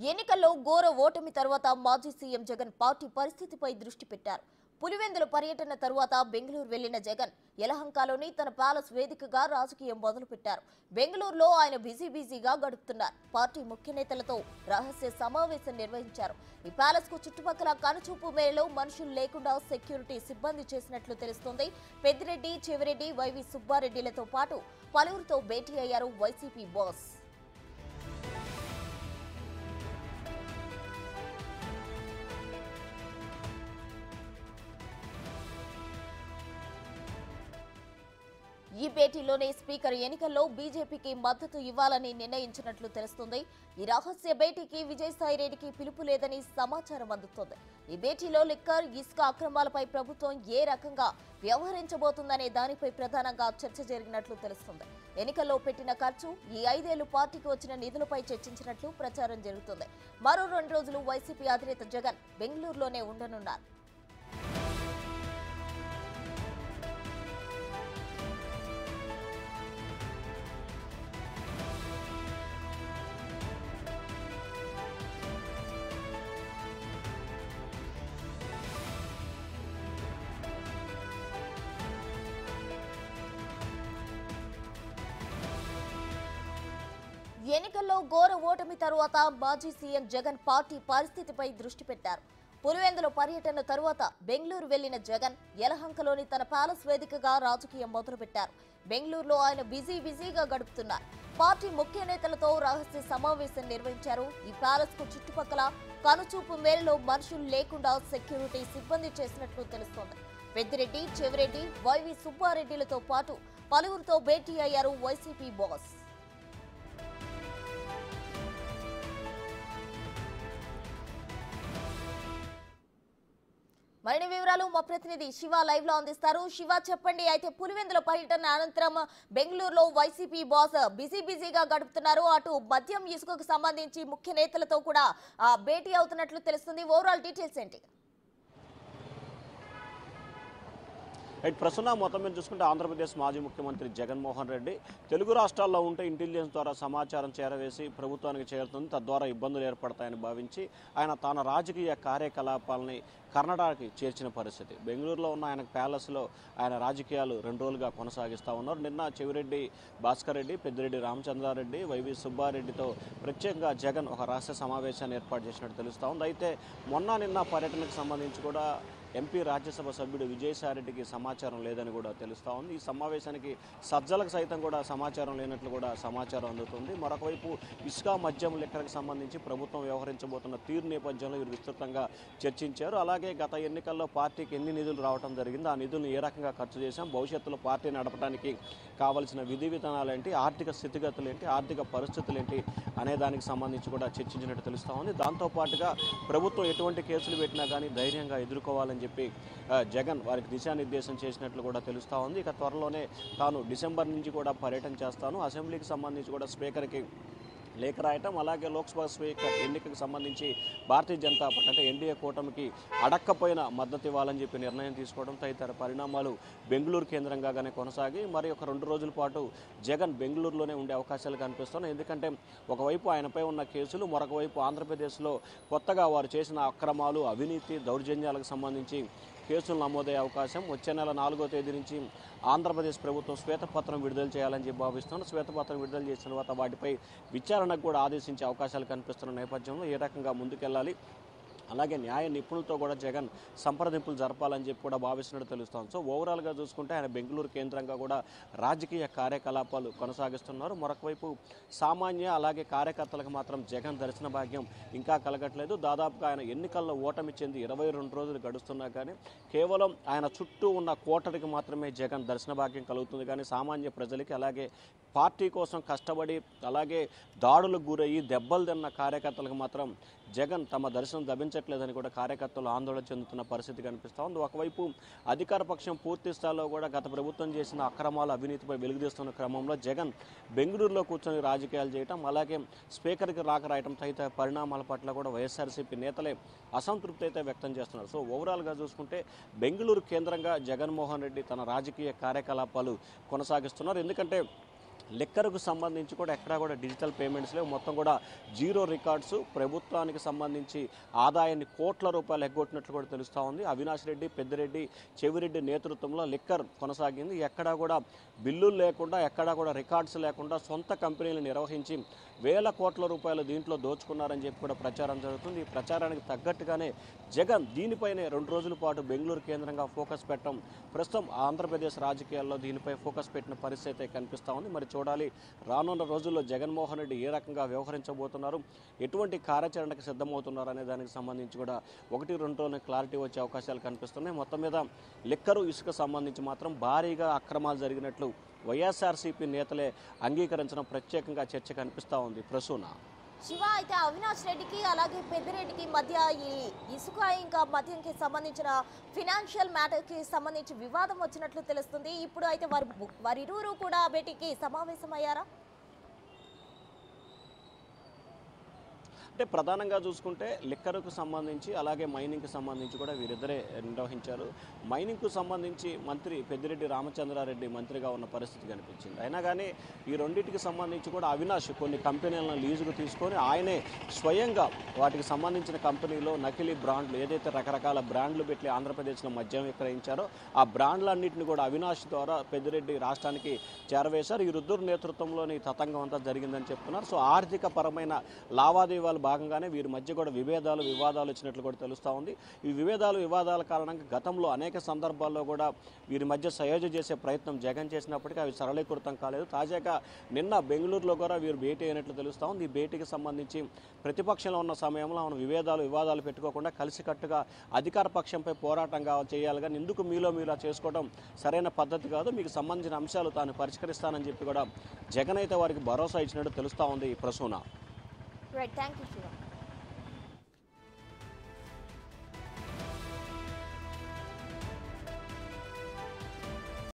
ఎన్నికల్లో ఘోర ఓటమి తర్వాత మాజీ సీఎం జగన్ పార్టీ పరిస్థితిపై దృష్టి పెట్టారు. పులివెందుల పర్యటన తర్వాత బెంగళూరు వెళ్లిన జగన్ యలహంకలోని తన ప్యాలెస్ వేదికగా రాజకీయం మొదలుపెట్టారు. బెంగళూరులో ఆయన బిజీగా గడుపుతున్నారు. పార్టీ ముఖ్య నేతలతో రహస్య సమావేశం నిర్వహించారు. ఈ ప్యాలెస్ కు చుట్టుపక్కల కనుచూపు మేరలో మనుషులు లేకుండా సెక్యూరిటీ సిబ్బంది చేసినట్లు తెలుస్తోంది. పెద్దిరెడ్డి, చెవిరెడ్డి, వైవి సుబ్బారెడ్డిలతో పాటు పలువురితో భేటీ అయ్యారు వైసీపీ బాస్. ఈ భేటీలోనే స్పీకర్ ఎన్నికల్లో బీజేపీకి మద్దతు ఇవ్వాలని నిర్ణయించినట్లు తెలుస్తుంది. ఈ రహస్య భేటీకి విజయసాయిరెడ్డికి పిలుపు లేదని సమాచారం అందుతోంది. ఈ భేటీలో లిక్కర్, ఇసుక అక్రమాలపై ప్రభుత్వం ఏ రకంగా వ్యవహరించబోతుందనే దానిపై ప్రధానంగా చర్చ జరిగినట్లు తెలుస్తుంది. ఎన్నికల్లో పెట్టిన ఖర్చు, ఈ 5 ఏళ్లు పార్టీకి వచ్చిన నిధులపై చర్చించినట్లు ప్రచారం జరుగుతుంది. మరో 2 రోజులు వైసీపీ అధినేత జగన్ బెంగళూరులోనే ఉండనున్నారు. ఎన్నికల్లో ఘోర ఓటమి తరువాత మాజీ సీఎం జగన్ పార్టీ పరిస్థితిపై దృష్టి పెట్టారు. పులివెందుల పర్యటన తరువాత బెంగళూరు వెళ్లిన జగన్ యలహంకలోని తన ప్యాలెస్ వేదికగా రాజకీయం మొదలుపెట్టారు. బెంగళూరులో ఆయన బిజీగా గడుపుతున్నారు. పార్టీ ముఖ్య నేతలతో రహస్య సమావేశం నిర్వహించారు. ఈ ప్యాలెస్ కు చుట్టుపక్కల కనుచూపు మేరలో మనుషులు లేకుండా సెక్యూరిటీ సిబ్బంది చేసినట్లు తెలుస్తోంది. పెద్దిరెడ్డి, చెవిరెడ్డి, వైవి సుబ్బారెడ్డిలతో పాటు పలువురితో భేటీ అయ్యారు వైసీపీ బాస్. మరిన్ని వివరాలు మా ప్రతినిధి శివ లైవ్ లో అందిస్తారు. శివ, చెప్పండి. అయితే పులివెందుల పర్యటన అనంతరం బెంగళూరులో వైసీపీ బాస్ బిజీగా గడుపుతున్నారు. అటు మద్యం, ఇసుకకు సంబంధించి ముఖ్య నేతలతో కూడా భేటీ అవుతున్నట్లు తెలుస్తుంది. ఓవరాల్ డీటెయిల్స్ ఏంటి? ప్రస్తుతం మొత్తం మీద చూసుకుంటే ఆంధ్రప్రదేశ్ మాజీ ముఖ్యమంత్రి జగన్మోహన్ రెడ్డి తెలుగు రాష్ట్రాల్లో ఉంటే ఇంటెలిజెన్స్ ద్వారా సమాచారం చేరవేసి ప్రభుత్వానికి చేరుతుంది, తద్వారా ఇబ్బందులు ఏర్పడతాయని భావించి ఆయన తన రాజకీయ కార్యకలాపాలని కర్ణాటకకి చేర్చిన పరిస్థితి. బెంగళూరులో ఉన్న ఆయన ప్యాలెస్లో ఆయన రాజకీయాలు 2 రోజులుగా కొనసాగిస్తూ ఉన్నారు. నిన్న చెవిరెడ్డి భాస్కర్ రెడ్డి, పెద్దిరెడ్డి రామచంద్రారెడ్డి, వైవి సుబ్బారెడ్డితో ప్రత్యేకంగా జగన్ ఒక రహస్య సమావేశాన్ని ఏర్పాటు చేసినట్టు తెలుస్తూ ఉంది. అయితే నిన్న పర్యటనకు సంబంధించి కూడా ఎంపీ రాజ్యసభ సభ్యుడు విజయసాయిరెడ్డికి సమాచారం లేదని కూడా తెలుస్తూ ఉంది. ఈ సమావేశానికి సజ్జలకు సైతం కూడా సమాచారం లేనట్లు కూడా సమాచారం అందుతుంది. మరొకవైపు ఇసుక, మద్యం, లిక్కర్కి సంబంధించి ప్రభుత్వం వ్యవహరించబోతున్న తీరు నేపథ్యంలో వీరు విస్తృతంగా చర్చించారు. అలాగే గత ఎన్నికల్లో పార్టీకి ఎన్ని నిధులు రావడం జరిగిందో ఆ నిధులను ఏ రకంగా ఖర్చు చేశాం, భవిష్యత్తులో పార్టీ నడపడానికి కావాల్సిన విధి విధానాలు ఏంటి, ఆర్థిక స్థితిగతులు ఏంటి, ఆర్థిక పరిస్థితులు ఏంటి అనే దానికి సంబంధించి కూడా చర్చించినట్టు తెలుస్తూ ఉంది. దాంతోపాటుగా ప్రభుత్వం ఎటువంటి కేసులు పెట్టినా కానీ ధైర్యంగా ఎదుర్కోవాలని చెప్పి జగన్ వారికి దిశానిర్దేశం చేసినట్లు కూడా తెలుస్తూ ఉంది. ఇక త్వరలోనే తాను డిసెంబర్ నుంచి కూడా పర్యటన చేస్తాను, అసెంబ్లీకి సంబంధించి కూడా స్పీకర్కి లేఖ రాయటం, అలాగే లోక్సభ స్పీకర్ ఎన్నికకు సంబంధించి భారతీయ జనతా పార్టీ అంటే ఎన్డీఏ కూటమికి అడక్కపోయిన మద్దతు ఇవ్వాలని చెప్పి నిర్ణయం తీసుకోవడం తదితర పరిణామాలు బెంగళూరు కేంద్రంగానే కొనసాగి మరి ఒక 2 రోజుల పాటు జగన్ బెంగళూరులోనే ఉండే అవకాశాలు కనిపిస్తున్నాయి. ఎందుకంటే ఒకవైపు ఆయనపై ఉన్న కేసులు, మరొక వైపు ఆంధ్రప్రదేశ్లో కొత్తగా వారు చేసిన అక్రమాలు, అవినీతి, దౌర్జన్యాలకు సంబంధించి కేసులు నమోదయ్యే అవకాశం. వచ్చే నెల 4వ తేదీ నుంచి ఆంధ్రప్రదేశ్ ప్రభుత్వం శ్వేతపత్రం విడుదల చేయాలని చెప్పి భావిస్తున్నారు. శ్వేతపత్రం విడుదల చేసిన తర్వాత వాటిపై విచారణకు కూడా ఆదేశించే అవకాశాలు కనిపిస్తున్న నేపథ్యంలో ఏ రకంగా ముందుకెళ్లాలి, అలాగే న్యాయ నిపుణులతో కూడా జగన్ సంప్రదింపులు జరపాలని చెప్పి కూడా భావిస్తున్నట్టు తెలుస్తోంది. సో ఓవరాల్గా చూసుకుంటే ఆయన బెంగళూరు కేంద్రంగా కూడా రాజకీయ కార్యకలాపాలు కొనసాగిస్తున్నారు. మరొకవైపు సామాన్య అలాగే కార్యకర్తలకు మాత్రం జగన్ దర్శన భాగ్యం ఇంకా కలగట్లేదు. దాదాపుగా ఆయన ఎన్నికల్లో ఓటమి చెంది 22 రోజులు గడుస్తున్నా కానీ కేవలం ఆయన చుట్టూ ఉన్న కోటరికి మాత్రమే జగన్ దర్శన భాగ్యం కలుగుతుంది. కానీ సామాన్య ప్రజలకి, అలాగే పార్టీ కోసం కష్టపడి అలాగే దాడులకు గురయ్యి దెబ్బలు తిన్న కార్యకర్తలకు మాత్రం జగన్ తమ దర్శనం లభించట్లేదని కూడా కార్యకర్తలు ఆందోళన చెందుతున్న పరిస్థితి కనిపిస్తూ ఉంది. ఒకవైపు అధికార పక్షం పూర్తి స్థాయిలో కూడా గత ప్రభుత్వం చేసిన అక్రమాల, అవినీతిపై వెలుగుదీస్తున్న క్రమంలో జగన్ బెంగళూరులో కూర్చొని రాజకీయాలు చేయటం, అలాగే స్పీకర్కి రాక రాయటం తదితర పరిణామాల పట్ల కూడా వైఎస్ఆర్సీపీ నేతలే అసంతృప్తి అయితే వ్యక్తం చేస్తున్నారు. సో ఓవరాల్గా చూసుకుంటే బెంగళూరు కేంద్రంగా జగన్మోహన్ రెడ్డి తన రాజకీయ కార్యకలాపాలు కొనసాగిస్తున్నారు. ఎందుకంటే లిక్కర్కు సంబంధించి కూడా ఎక్కడా కూడా డిజిటల్ పేమెంట్స్ లేవు, మొత్తం కూడా జీరో రికార్డ్స్. ప్రభుత్వానికి సంబంధించి ఆదాయాన్ని కోట్ల రూపాయలు ఎగ్గొట్టినట్లు కూడా తెలుస్తూ ఉంది. అవినాష్ రెడ్డి, పెద్దిరెడ్డి, చెవిరెడ్డి నేతృత్వంలో లిక్కర్ కొనసాగింది. ఎక్కడా కూడా బిల్లులు లేకుండా, ఎక్కడా కూడా రికార్డ్స్ లేకుండా సొంత కంపెనీలు నిర్వహించి వేల కోట్ల రూపాయలు దీంట్లో దోచుకున్నారని చెప్పి కూడా ప్రచారం జరుగుతుంది. ఈ ప్రచారానికి తగ్గట్టుగానే జగన్ దీనిపైనే 2 రోజుల పాటు బెంగళూరు కేంద్రంగా ఫోకస్ పెట్టడం ప్రస్తుతం ఆంధ్రప్రదేశ్ రాజకీయాల్లో దీనిపై ఫోకస్ పెట్టిన పరిస్థితి కనిపిస్తూ ఉంది. మరి చూడాలి రానున్న రోజుల్లో జగన్మోహన్ రెడ్డి ఏ రకంగా వ్యవహరించబోతున్నారు, ఎటువంటి కార్యాచరణకు సిద్ధమవుతున్నారు అనే దానికి సంబంధించి కూడా 1-2 రోజుల క్లారిటీ వచ్చే అవకాశాలు కనిపిస్తున్నాయి. మొత్తం మీద లిక్కరు, ఇసుక సంబంధించి మాత్రం భారీగా అక్రమాలు జరిగినట్లు వైఎస్ఆర్సీపీ నేతలే అంగీకరించడం ప్రత్యేకంగా చర్చ కనిపిస్తూ ఉంది. ప్రసూన శివ, అయితే అవినాష్ రెడ్డికి అలాగే పెద్దిరెడ్డికి మధ్య ఈ ఇసుక ఇంకా మద్యంకి సంబంధించిన ఫినాన్షియల్ మ్యాటర్కి సంబంధించి వివాదం వచ్చినట్లు తెలుస్తుంది. ఇప్పుడు అయితే వారిరువురు కూడా భేటీకి సమావేశమయ్యారా? అంటే ప్రధానంగా చూసుకుంటే లిక్కర్కు సంబంధించి అలాగే మైనింగ్కి సంబంధించి కూడా వీరిద్దరే నిర్వహించారు. మైనింగ్కు సంబంధించి మంత్రి పెద్దిరెడ్డి రామచంద్రారెడ్డి మంత్రిగా ఉన్న పరిస్థితి కనిపించింది. అయినా కానీ ఈ రెండింటికి సంబంధించి కూడా అవినాష్ కొన్ని కంపెనీలను లీజుకు తీసుకొని ఆయనే స్వయంగా వాటికి సంబంధించిన కంపెనీలో నకిలీ బ్రాండ్లు, ఏదైతే రకరకాల బ్రాండ్లు పెట్టి ఆంధ్రప్రదేశ్లో మద్యం విక్రయించారో ఆ బ్రాండ్లన్నింటినీ కూడా అవినాష్ ద్వారా పెద్దిరెడ్డి రాష్ట్రానికి చేరవేశారు. ఈ రుద్దూరు నేతృత్వంలోని తతంగం అంతా జరిగిందని చెప్తున్నారు. సో ఆర్థిక పరమైన లావాదేవీలు భాగంగానే వీరి మధ్య కూడా వివాదాలు వచ్చినట్లు కూడా తెలుస్తూ ఉంది. ఈ వివాదాల కారణంగా గతంలో అనేక సందర్భాల్లో కూడా వీరి మధ్య సయోజ చేసే ప్రయత్నం జగన్ చేసినప్పటికీ అవి సరళీకృతం కాలేదు. తాజాగా నిన్న బెంగళూరులో కూడా వీరు భేటీ అయినట్లు తెలుస్తూ ఉంది. ఈ భేటీకి సంబంధించి ప్రతిపక్షంలో ఉన్న సమయంలో మనం వివాదాలు పెట్టుకోకుండా కలిసికట్టుగా అధికార పక్షంపై పోరాటంగా చేయాలి, కానీ ఎందుకు మీలో చేసుకోవడం సరైన పద్ధతి కాదు, మీకు సంబంధించిన అంశాలు తాను పరిష్కరిస్తానని చెప్పి కూడా జగన్ అయితే వారికి భరోసా ఇచ్చినట్టు తెలుస్తూ ఉంది. Prasuna right, thank you Shiva.